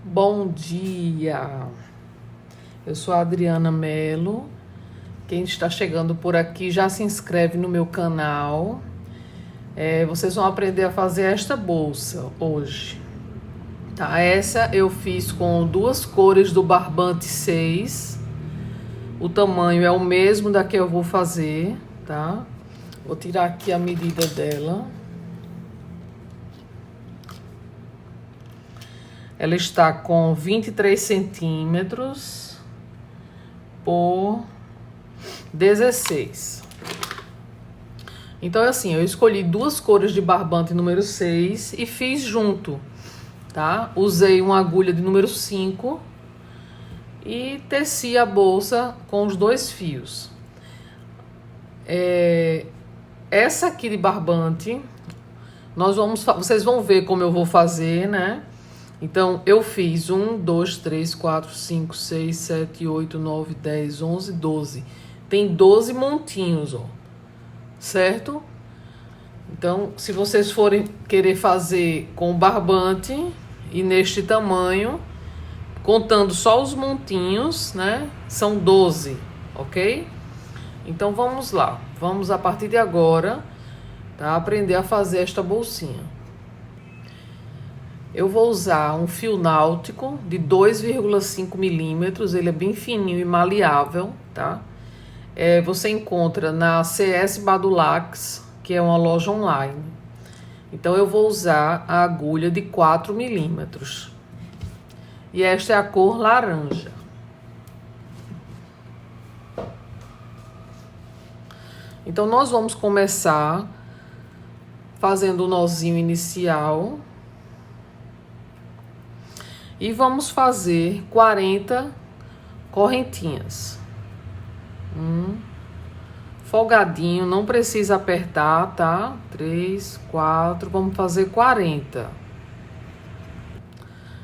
Bom dia, eu sou a Adriana Mello. Quem está chegando por aqui já se inscreve no meu canal. Vocês vão aprender a fazer esta bolsa hoje, tá? Essa eu fiz com duas cores do barbante 6. O tamanho é o mesmo da que eu vou fazer, tá? Vou tirar aqui a medida dela. Ela está com 23 centímetros por 16. Então, é assim, eu escolhi duas cores de barbante número 6 e fiz junto, tá? Usei uma agulha de número 5 e teci a bolsa com os dois fios. Essa aqui de barbante, vocês vão ver como eu vou fazer, né? Então, eu fiz 1, 2, 3, 4, 5, 6, 7, 8, 9, 10, 11, 12. Tem 12 montinhos, ó. Certo? Então, se vocês forem querer fazer com barbante e neste tamanho, contando só os montinhos, né? São 12, ok? Então, vamos lá. Vamos, a partir de agora, tá? Aprender a fazer esta bolsinha. Eu vou usar um fio náutico de 2,5 milímetros, ele é bem fininho e maleável, tá? Você encontra na CS Badulax, que é uma loja online. Então, eu vou usar a agulha de 4 milímetros. E esta é a cor laranja. Então, nós vamos começar fazendo o nozinho inicial. E vamos fazer 40 correntinhas. Folgadinho, não precisa apertar, tá? 3, 4, vamos fazer 40.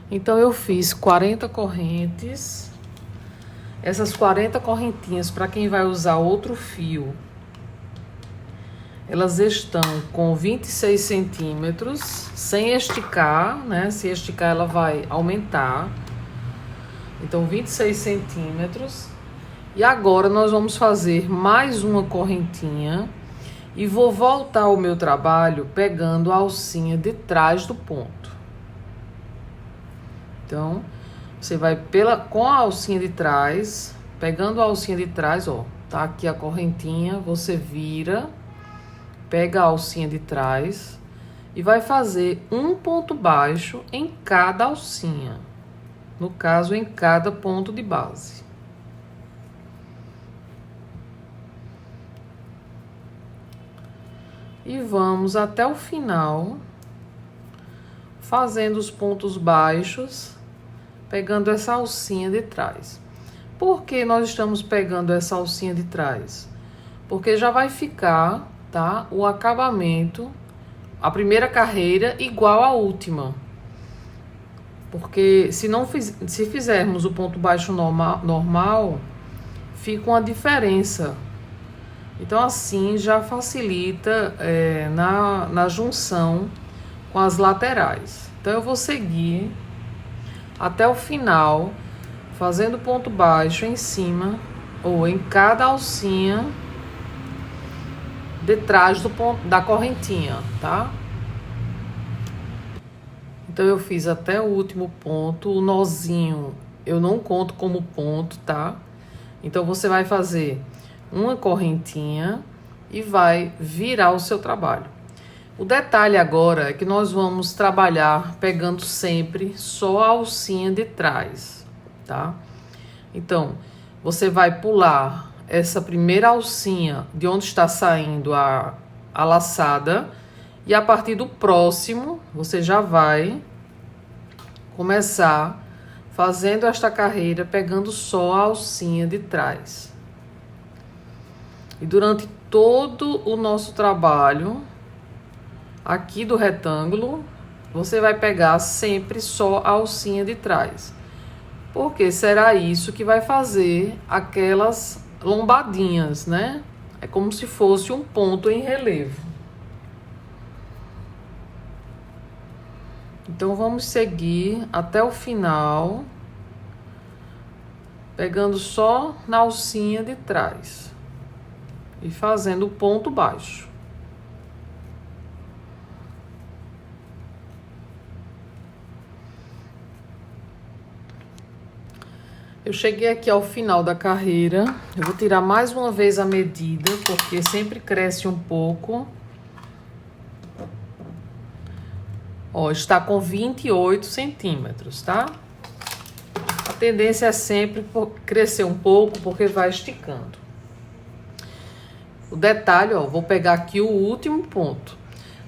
Então, eu fiz 40 correntes. Essas 40 correntinhas, para quem vai usar outro fio, elas estão com 26 centímetros, sem esticar, né? Se esticar, ela vai aumentar. Então, 26 centímetros. E agora, nós vamos fazer mais uma correntinha. E vou voltar ao meu trabalho pegando a alcinha de trás do ponto. Então, você vai com a alcinha de trás, pegando a alcinha de trás, ó. Tá aqui a correntinha, você vira, pega a alcinha de trás e vai fazer um ponto baixo em cada alcinha. No caso, em cada ponto de base. E vamos até o final, fazendo os pontos baixos, pegando essa alcinha de trás. Por que nós estamos pegando essa alcinha de trás? Porque já vai ficar, tá? O acabamento, a primeira carreira igual à última. Porque se fizermos o ponto baixo normal, fica uma diferença. Então, assim, já facilita na junção com as laterais. Então, eu vou seguir até o final, fazendo ponto baixo em cima ou em cada alcinha de trás da correntinha, tá? Então, eu fiz até o último ponto. O nozinho eu não conto como ponto, tá? Então, você vai fazer uma correntinha e vai virar o seu trabalho. O detalhe agora é que nós vamos trabalhar pegando sempre só a alcinha de trás, tá? Então, você vai pular essa primeira alcinha de onde está saindo a laçada e a partir do próximo, você já vai começar fazendo esta carreira pegando só a alcinha de trás. E durante todo o nosso trabalho, aqui do retângulo, você vai pegar sempre só a alcinha de trás. Porque será isso que vai fazer aquelas lombadinhas, né? É como se fosse um ponto em relevo. Então, vamos seguir até o final, pegando só na alcinha de trás e fazendo o ponto baixo. Eu cheguei aqui ao final da carreira. Eu vou tirar mais uma vez a medida, porque sempre cresce um pouco. Ó, está com 28 centímetros, tá? A tendência é sempre crescer um pouco, porque vai esticando. O detalhe, ó, vou pegar aqui o último ponto.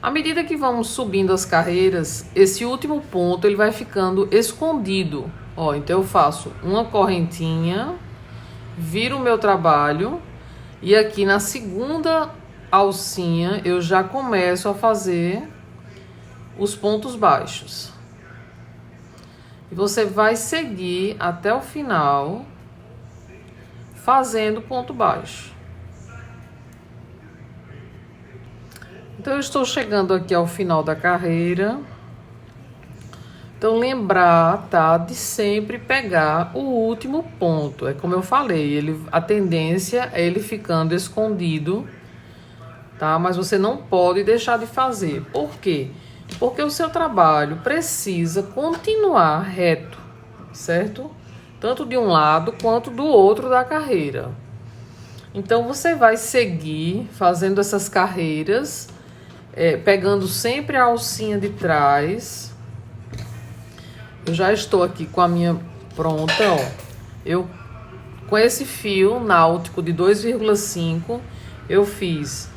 À medida que vamos subindo as carreiras, esse último ponto ele vai ficando escondido. Ó, então eu faço uma correntinha, viro o meu trabalho e aqui na segunda alcinha eu já começo a fazer os pontos baixos. E você vai seguir até o final fazendo ponto baixo. Então eu estou chegando aqui ao final da carreira. Então lembrar, tá, de sempre pegar o último ponto. É como eu falei, a tendência é ele ficando escondido, tá? Mas você não pode deixar de fazer. Por quê? Porque o seu trabalho precisa continuar reto, certo? Tanto de um lado quanto do outro da carreira. Então, você vai seguir fazendo essas carreiras, pegando sempre a alcinha de trás. Eu já estou aqui com a minha pronta, ó. Com esse fio náutico de 2,5, eu fiz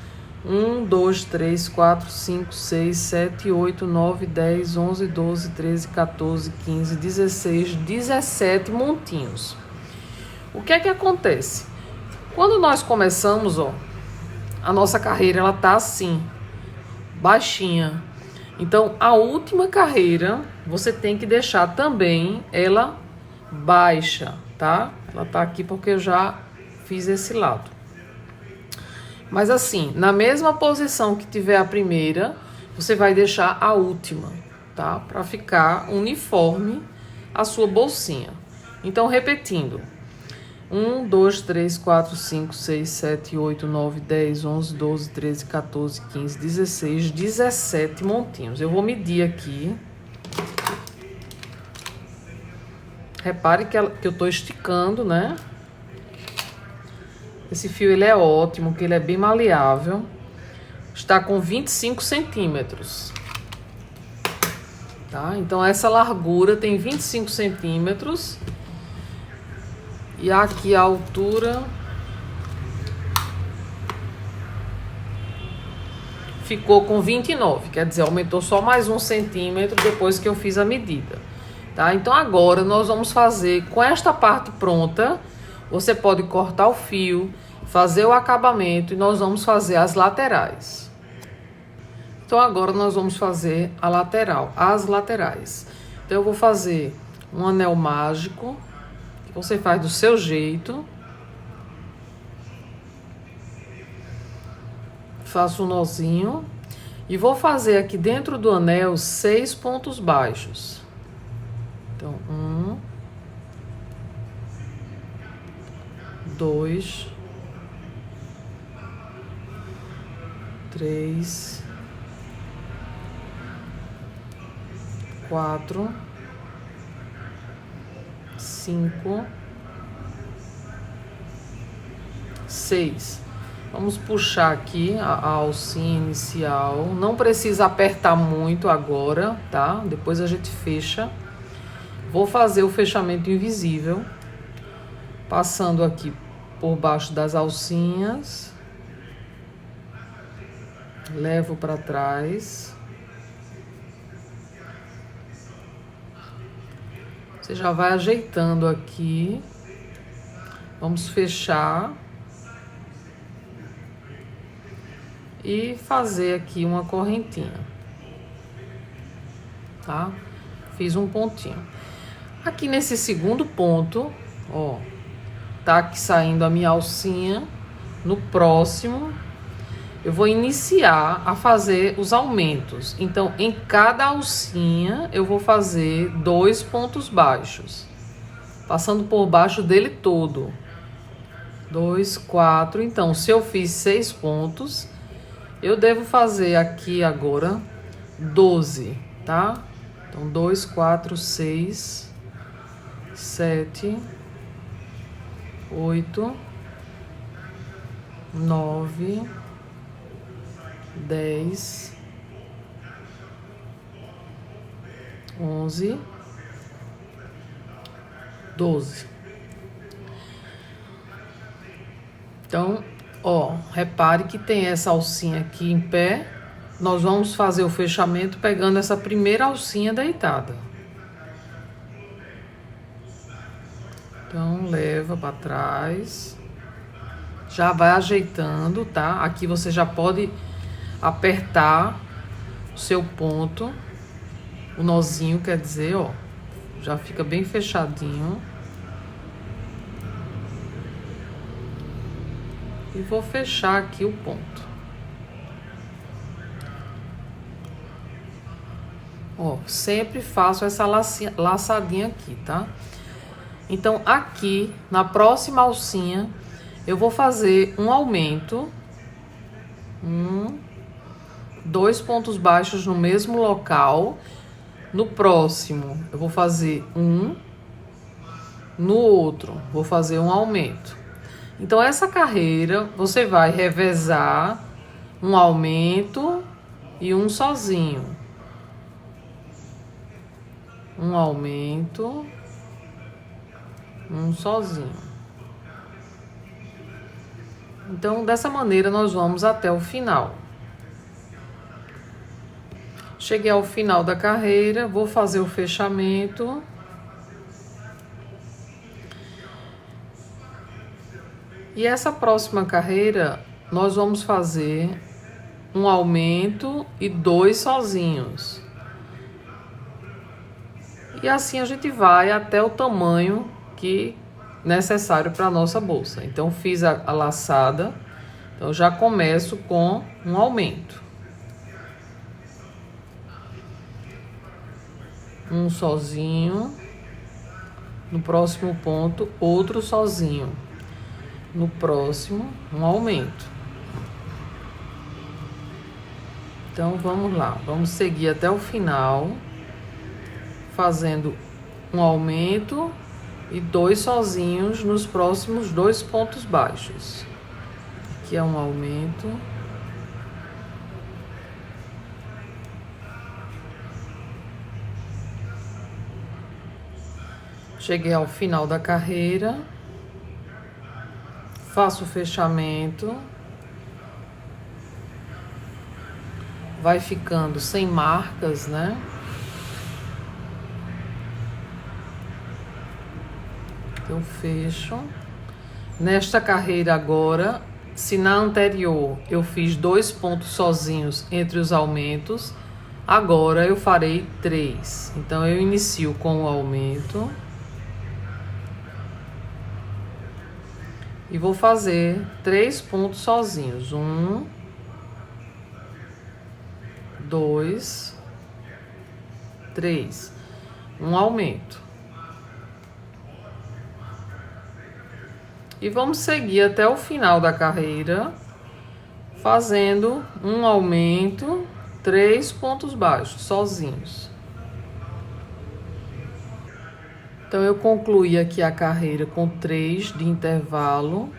1, 2, 3, 4, 5, 6, 7, 8, 9, 10, 11, 12, 13, 14, 15, 16, 17 montinhos. O que é que acontece? Quando nós começamos, ó, a nossa carreira, ela tá assim, baixinha. Então, a última carreira, você tem que deixar também ela baixa, tá? Ela tá aqui porque eu já fiz esse lado. Mas assim, na mesma posição que tiver a primeira, você vai deixar a última, tá? Para ficar uniforme a sua bolsinha. Então, repetindo. 1, 2, 3, 4, 5, 6, 7, 8, 9, 10, 11, 12, 13, 14, 15, 16, 17 montinhos. Eu vou medir aqui. Repare que eu tô esticando, né? Esse fio, ele é ótimo, que ele é bem maleável. Está com 25 centímetros. Tá? Então, essa largura tem 25 centímetros. E aqui a altura ficou com 29. Quer dizer, aumentou só mais 1 centímetro depois que eu fiz a medida. Tá? Então, agora nós vamos fazer com esta parte pronta. Você pode cortar o fio, fazer o acabamento e nós vamos fazer as laterais. Então, agora nós vamos fazer a lateral, as laterais. Então, eu vou fazer um anel mágico, que você faz do seu jeito. Faço um nozinho e vou fazer aqui dentro do anel 6 pontos baixos. Então, 1, 2, 3, 4, 5, 6. Vamos puxar aqui a alcinha inicial. Não precisa apertar muito agora, tá? Depois a gente fecha. Vou fazer o fechamento invisível, passando aqui por baixo das alcinhas. Levo para trás. Você já vai ajeitando aqui. Vamos fechar. E fazer aqui uma correntinha. Tá? Fiz um pontinho. Aqui nesse segundo ponto, ó, tá aqui saindo a minha alcinha. No próximo, eu vou iniciar a fazer os aumentos. Então, em cada alcinha, eu vou fazer 2 pontos baixos, passando por baixo dele todo. 2, 4. Então, se eu fiz 6 pontos, eu devo fazer aqui agora 12, tá? Então, 2, 4, 6, 7, 8, 9, 10, 11, 12. Então, ó, repare que tem essa alcinha aqui em pé. Nós vamos fazer o fechamento pegando essa primeira alcinha deitada. Então, leva para trás. Já vai ajeitando, tá? Aqui você já pode apertar o seu ponto. O nozinho, quer dizer, ó. Já fica bem fechadinho. E vou fechar aqui o ponto. Ó, sempre faço essa laçadinha aqui, tá? Então, aqui, na próxima alcinha, eu vou fazer um aumento. 2 pontos baixos no mesmo local. No próximo, eu vou fazer no outro, vou fazer um aumento. Então, essa carreira, você vai revezar um aumento e um sozinho. Um aumento, um sozinho. Então, dessa maneira, nós vamos até o final. Cheguei ao final da carreira, vou fazer o fechamento. E essa próxima carreira, nós vamos fazer um aumento e 2 sozinhos. E assim a gente vai até o tamanho que necessário para a nossa bolsa. Então, fiz a laçada. Então, já começo com um aumento. Um sozinho. No próximo ponto, outro sozinho. No próximo, um aumento. Então, vamos lá. Vamos seguir até o final, fazendo um aumento e 2 sozinhos nos próximos 2 pontos baixos. Aqui é um aumento. Cheguei ao final da carreira. Faço o fechamento. Vai ficando sem marcas, né? Eu fecho. Nesta carreira agora, se na anterior eu fiz 2 pontos sozinhos entre os aumentos, agora eu farei 3. Então, eu inicio com o aumento. E vou fazer 3 pontos sozinhos. 1, 2, 3. Um aumento. E vamos seguir até o final da carreira, fazendo um aumento, 3 pontos baixos, sozinhos. Então, eu concluí aqui a carreira com 3 de intervalo.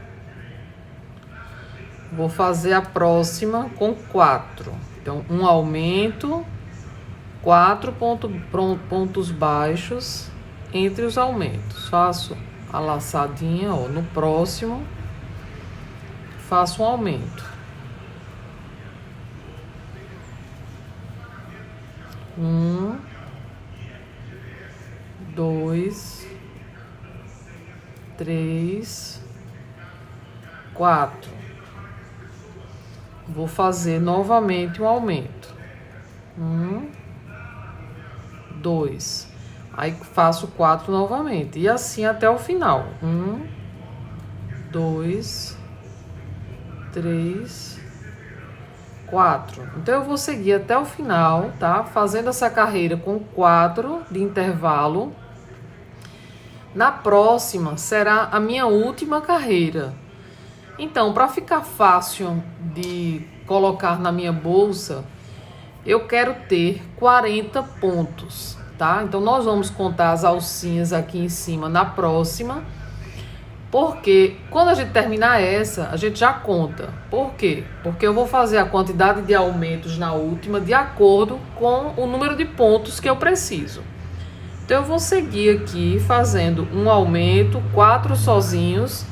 Vou fazer a próxima com 4. Então, um aumento, 4 pontos baixos entre os aumentos. Faço a laçadinha, ó, no próximo, faço um aumento. 1, 2, 3, 4. Vou fazer novamente um aumento. 1, 2. Aí faço 4 novamente. E assim até o final. 1, 2, 3, 4. Então, eu vou seguir até o final, tá? Fazendo essa carreira com 4 de intervalo. Na próxima, será a minha última carreira. Então, para ficar fácil de colocar na minha bolsa, eu quero ter 40 pontos, tá? Então, nós vamos contar as alcinhas aqui em cima na próxima. Porque quando a gente terminar essa, a gente já conta. Por quê? Porque eu vou fazer a quantidade de aumentos na última de acordo com o número de pontos que eu preciso. Então, eu vou seguir aqui fazendo um aumento, 4 sozinhos,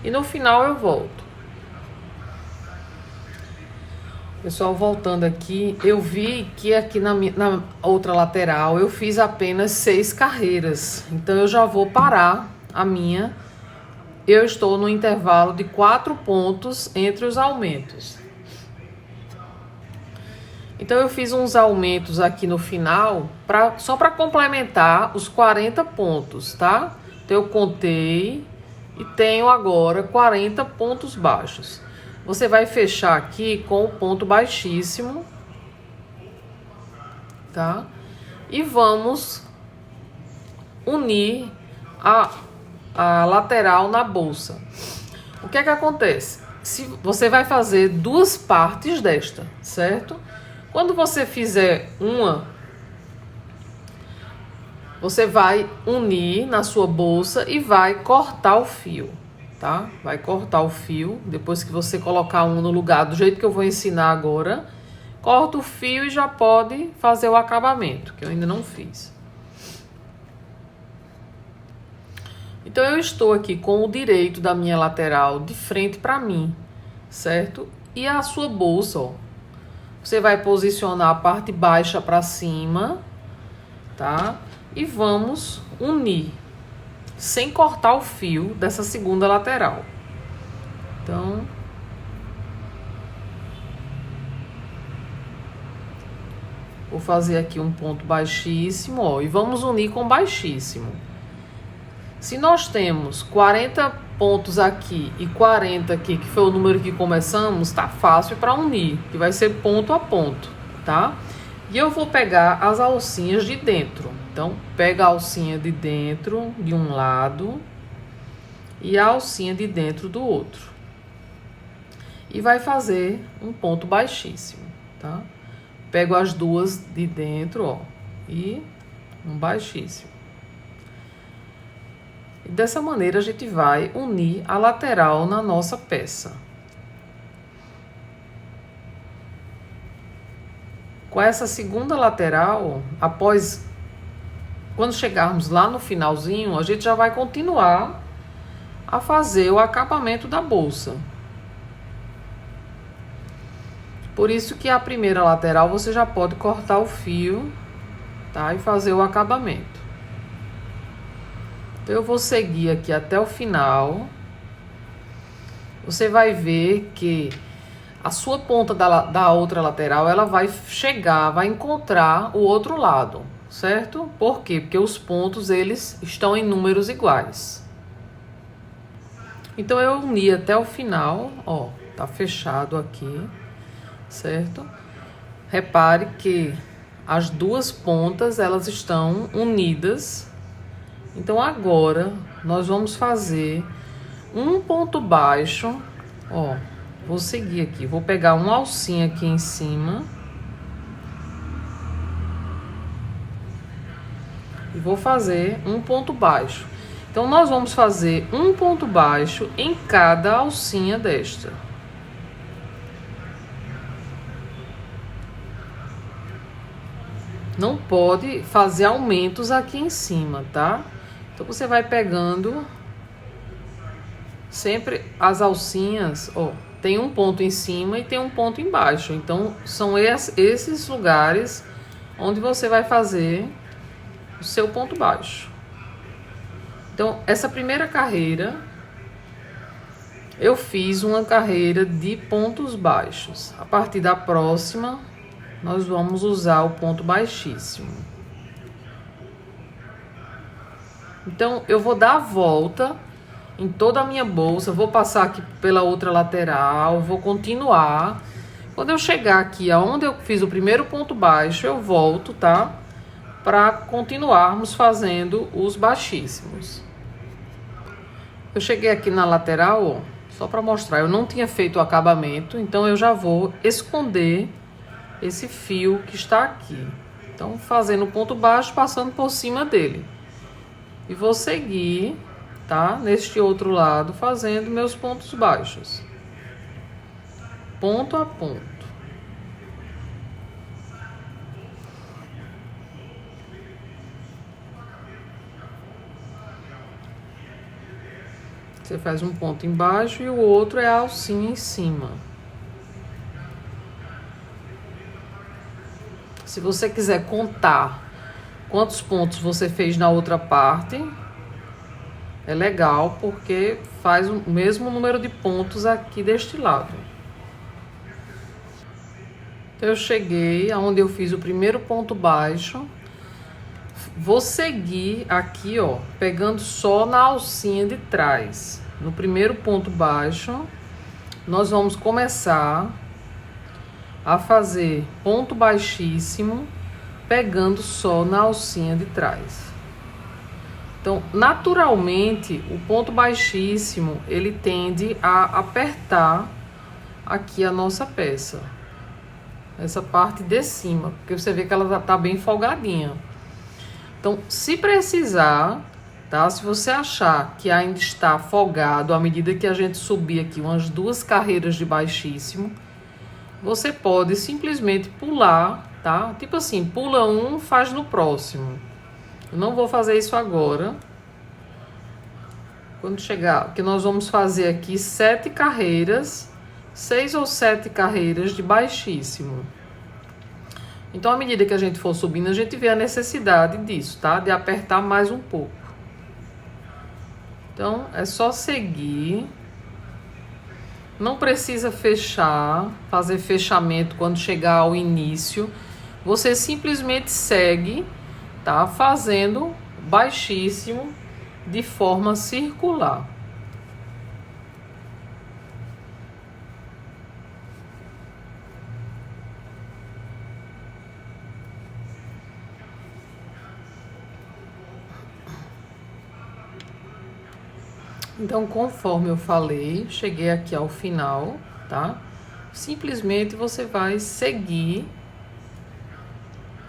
e no final eu volto. Pessoal, voltando aqui, eu vi que aqui na outra lateral eu fiz apenas 6 carreiras. Então, eu já vou parar a minha. Eu estou no intervalo de 4 pontos entre os aumentos. Então, eu fiz uns aumentos aqui no final, só para complementar os 40 pontos, tá? Então, eu contei e tenho agora 40 pontos baixos. Você vai fechar aqui com o ponto baixíssimo, tá? E vamos unir a lateral na bolsa. O que é que acontece? Se você vai fazer 2 partes desta, certo? Quando você fizer uma, você vai unir na sua bolsa e vai cortar o fio, tá? Vai cortar o fio, depois que você colocar um no lugar, do jeito que eu vou ensinar agora, corta o fio e já pode fazer o acabamento, que eu ainda não fiz. Então, eu estou aqui com o direito da minha lateral de frente para mim, certo? E a sua bolsa, ó, você vai posicionar a parte baixa para cima, tá? E vamos unir, sem cortar o fio dessa segunda lateral. Então, vou fazer aqui um ponto baixíssimo, ó, e vamos unir com baixíssimo. Se nós temos 40 pontos aqui e 40 aqui, que foi o número que começamos, tá fácil para unir, que vai ser ponto a ponto, tá? E eu vou pegar as alcinhas de dentro. Então, pega a alcinha de dentro de um lado e a alcinha de dentro do outro. E vai fazer um ponto baixíssimo, tá? Pego as duas de dentro, ó, e um baixíssimo. E dessa maneira a gente vai unir a lateral na nossa peça. Com essa segunda lateral, quando chegarmos lá no finalzinho, a gente já vai continuar a fazer o acabamento da bolsa. Por isso que a primeira lateral você já pode cortar o fio, tá? E fazer o acabamento. Então, eu vou seguir aqui até o final. Você vai ver que a sua ponta da outra lateral, ela vai chegar, vai encontrar o outro lado, certo? Por quê? Porque os pontos, eles estão em números iguais. Então, eu uni até o final, ó, tá fechado aqui, certo? Repare que as duas pontas, elas estão unidas. Então, agora, nós vamos fazer um ponto baixo, ó, vou seguir aqui, vou pegar uma alcinha aqui em cima e vou fazer um ponto baixo. Então, nós vamos fazer um ponto baixo em cada alcinha desta. Não pode fazer aumentos aqui em cima, tá? Então, você vai pegando sempre as alcinhas, ó, tem um ponto em cima e tem um ponto embaixo. Então, são esses lugares onde você vai fazer o seu ponto baixo. Então, essa primeira carreira, eu fiz uma carreira de pontos baixos. A partir da próxima, nós vamos usar o ponto baixíssimo. Então, eu vou dar a volta em toda a minha bolsa, vou passar aqui pela outra lateral, vou continuar. Quando eu chegar aqui aonde eu fiz o primeiro ponto baixo, eu volto, tá? Para continuarmos fazendo os baixíssimos. Eu cheguei aqui na lateral, ó, só para mostrar, eu não tinha feito o acabamento, então eu já vou esconder esse fio que está aqui. Então, fazendo o ponto baixo, passando por cima dele. E vou seguir, tá? Neste outro lado, fazendo meus pontos baixos. Ponto a ponto. Você faz um ponto embaixo e o outro é a alcinha em cima. Se você quiser contar quantos pontos você fez na outra parte, é legal, porque faz o mesmo número de pontos aqui deste lado. Então, eu cheguei aonde eu fiz o primeiro ponto baixo. Vou seguir aqui, ó, pegando só na alcinha de trás. No primeiro ponto baixo, nós vamos começar a fazer ponto baixíssimo, pegando só na alcinha de trás. Então, naturalmente, o ponto baixíssimo, ele tende a apertar aqui a nossa peça. Essa parte de cima, porque você vê que ela tá bem folgadinha. Então, se precisar, tá? Se você achar que ainda está folgado, à medida que a gente subir aqui umas 2 carreiras de baixíssimo, você pode simplesmente pular, tá? Tipo assim, pula um, faz no próximo. Eu não vou fazer isso agora. Quando chegar, porque nós vamos fazer aqui 7 carreiras, 6 ou 7 carreiras de baixíssimo. Então, à medida que a gente for subindo, a gente vê a necessidade disso, tá? De apertar mais um pouco. Então, é só seguir. Não precisa fechar, fazer fechamento quando chegar ao início. Você simplesmente segue, tá? Fazendo baixíssimo de forma circular. Então, conforme eu falei, cheguei aqui ao final, tá? Simplesmente você vai seguir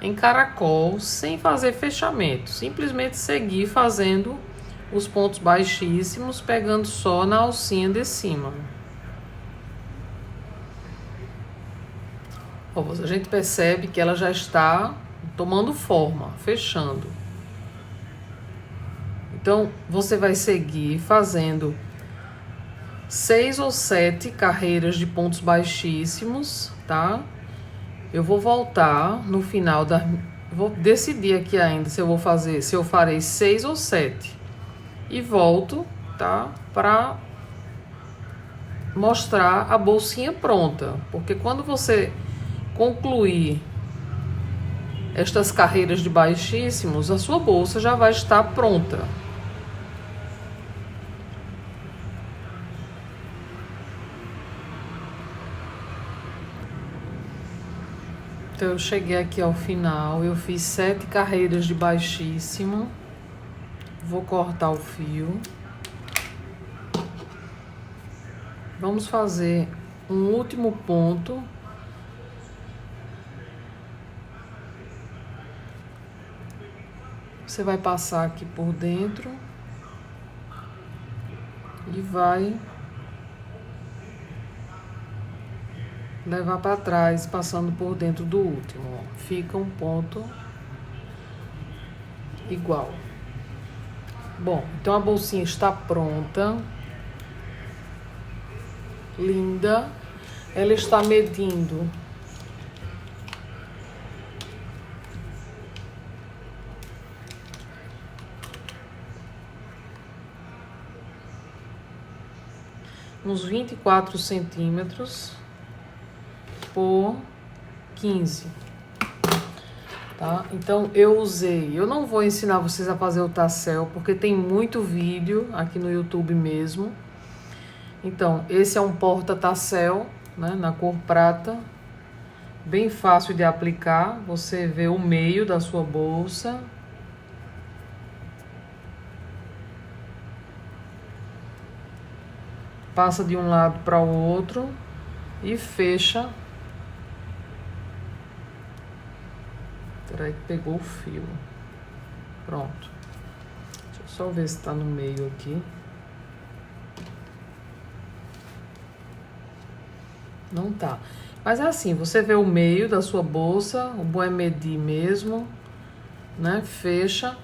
em caracol, sem fazer fechamento. Simplesmente seguir fazendo os pontos baixíssimos, pegando só na alcinha de cima. Ó, a gente percebe que ela já está tomando forma, fechando. Então, você vai seguir fazendo 6 ou 7 carreiras de pontos baixíssimos, tá? Eu vou voltar no final da... Vou decidir aqui ainda se eu vou fazer, se eu farei 6 ou 7. E volto, tá? Pra mostrar a bolsinha pronta. Porque quando você concluir estas carreiras de baixíssimos, a sua bolsa já vai estar pronta. Então, eu cheguei aqui ao final, eu fiz 7 carreiras de baixíssimo. Vou cortar o fio. Vamos fazer um último ponto. Você vai passar aqui por dentro e vai levar para trás, passando por dentro do último. Ó. Fica um ponto igual. Bom, então a bolsinha está pronta. Linda. Ela está medindo uns 24 centímetros por 15, tá? Então, eu não vou ensinar vocês a fazer o tassel, porque tem muito vídeo aqui no YouTube mesmo. Então, esse é um porta-tassel, né, na cor prata. Bem fácil de aplicar. Você vê o meio da sua bolsa. Passa de um lado para o outro e fecha. Peraí que pegou o fio. Pronto. Deixa eu só ver se tá no meio aqui. Não tá. Mas é assim, você vê o meio da sua bolsa, o bom é medir mesmo, né? Fecha.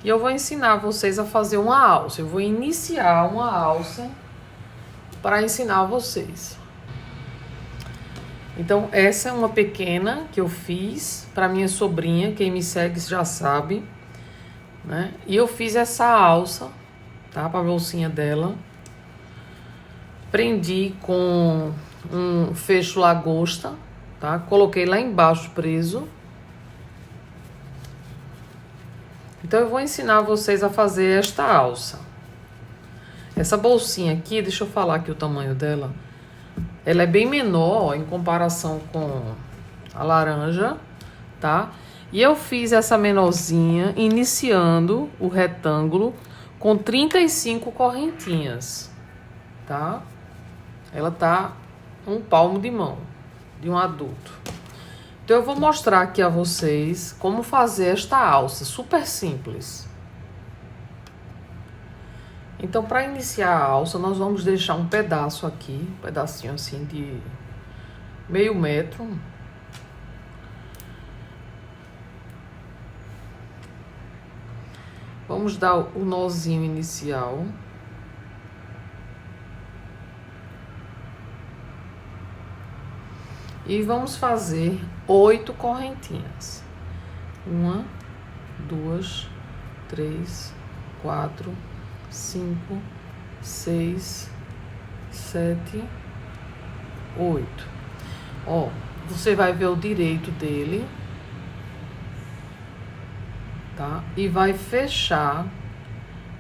E eu vou ensinar vocês a fazer uma alça. Eu vou iniciar uma alça para ensinar vocês. Então, essa é uma pequena que eu fiz para minha sobrinha. Quem me segue já sabe, né? E eu fiz essa alça, tá? Para a bolsinha dela. Prendi com um fecho lagosta, tá? Coloquei lá embaixo preso. Então, eu vou ensinar vocês a fazer esta alça. Essa bolsinha aqui, deixa eu falar aqui o tamanho dela. Ela é bem menor, ó, em comparação com a laranja, tá? E eu fiz essa menorzinha iniciando o retângulo com 35 correntinhas, tá? Ela tá um palmo de mão de um adulto. Então eu vou mostrar aqui a vocês como fazer esta alça, super simples. Então, para iniciar a alça, nós vamos deixar um pedaço aqui, um pedacinho assim de meio metro. Vamos dar o nozinho inicial. E vamos fazer 8 correntinhas. 1, 2, 3, 4, 5, 6, 7, 8. Ó, você vai ver o direito dele, tá? E vai fechar.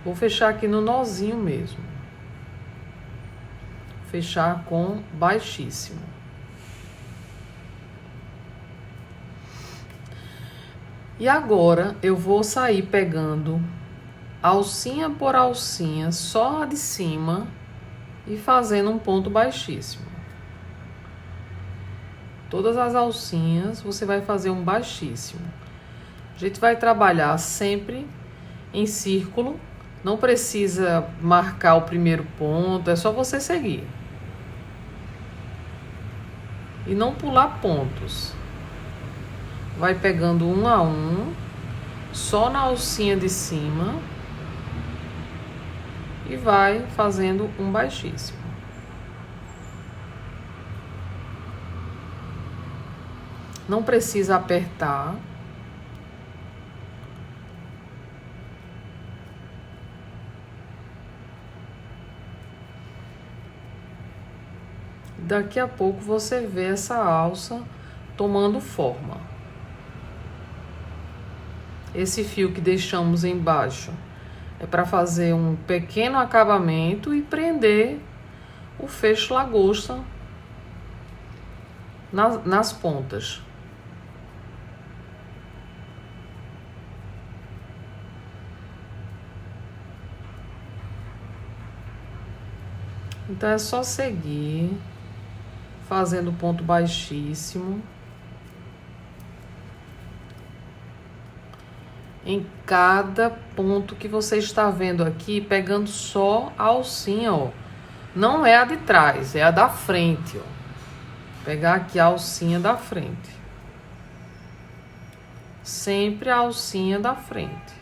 Vou fechar aqui no nozinho mesmo. Fechar com baixíssimo. E agora eu vou sair pegando alcinha por alcinha, só a de cima, e fazendo um ponto baixíssimo. Todas as alcinhas você vai fazer um baixíssimo. A gente vai trabalhar sempre em círculo, não precisa marcar o primeiro ponto, é só você seguir. E não pular pontos. Vai pegando um a um, só na alcinha de cima, e vai fazendo um baixíssimo. Não precisa apertar. Daqui a pouco você vê essa alça tomando forma. Esse fio que deixamos embaixo é para fazer um pequeno acabamento e prender o fecho lagosta nas pontas. Então é só seguir fazendo ponto baixíssimo em cada ponto que você está vendo aqui, pegando só a alcinha, ó. Não é a de trás, é a da frente, ó. Pegar aqui a alcinha da frente. Sempre a alcinha da frente.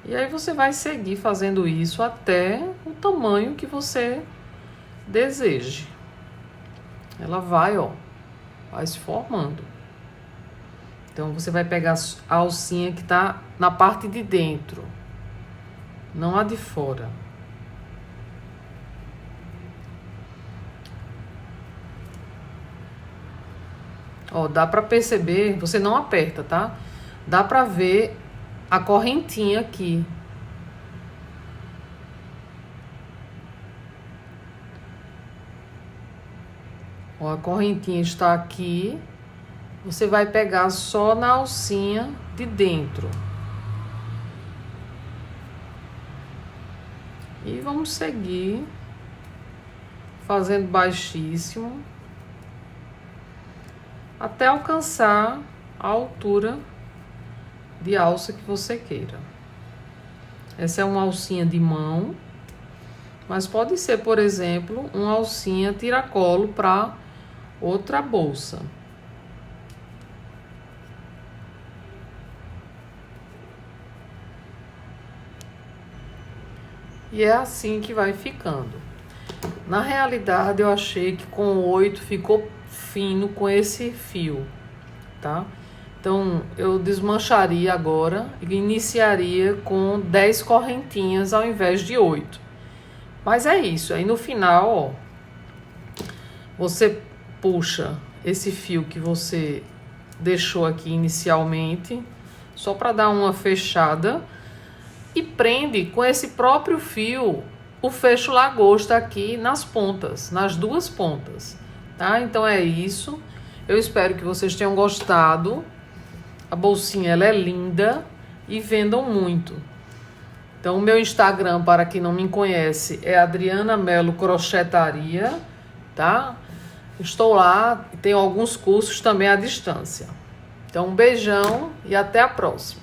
E aí você vai seguir fazendo isso até o tamanho que você deseje. Ela vai, ó, vai se formando. Então você vai pegar a alcinha que tá na parte de dentro, não a de fora. Ó, dá pra perceber, você não aperta, tá? Dá pra ver a correntinha aqui. Ó, a correntinha está aqui. Você vai pegar só na alcinha de dentro. E vamos seguir fazendo baixíssimo até alcançar a altura de alça que você queira. Essa é uma alcinha de mão, mas pode ser, por exemplo, uma alcinha tiracolo para outra bolsa. E é assim que vai ficando. Na realidade, eu achei que com 8 ficou fino com esse fio, tá? Então, eu desmancharia agora e iniciaria com 10 correntinhas ao invés de 8. Mas é isso. Aí no final, ó, você puxa esse fio que você deixou aqui inicialmente, só para dar uma fechada, e prende com esse próprio fio o fecho lagosta aqui nas pontas, nas duas pontas, tá? Então é isso. Eu espero que vocês tenham gostado. A bolsinha, ela é linda e vendam muito. Então o meu Instagram, para quem não me conhece, é Adriana Melo Crochetaria, tá? Estou lá e tenho alguns cursos também à distância. Então um beijão e até a próxima.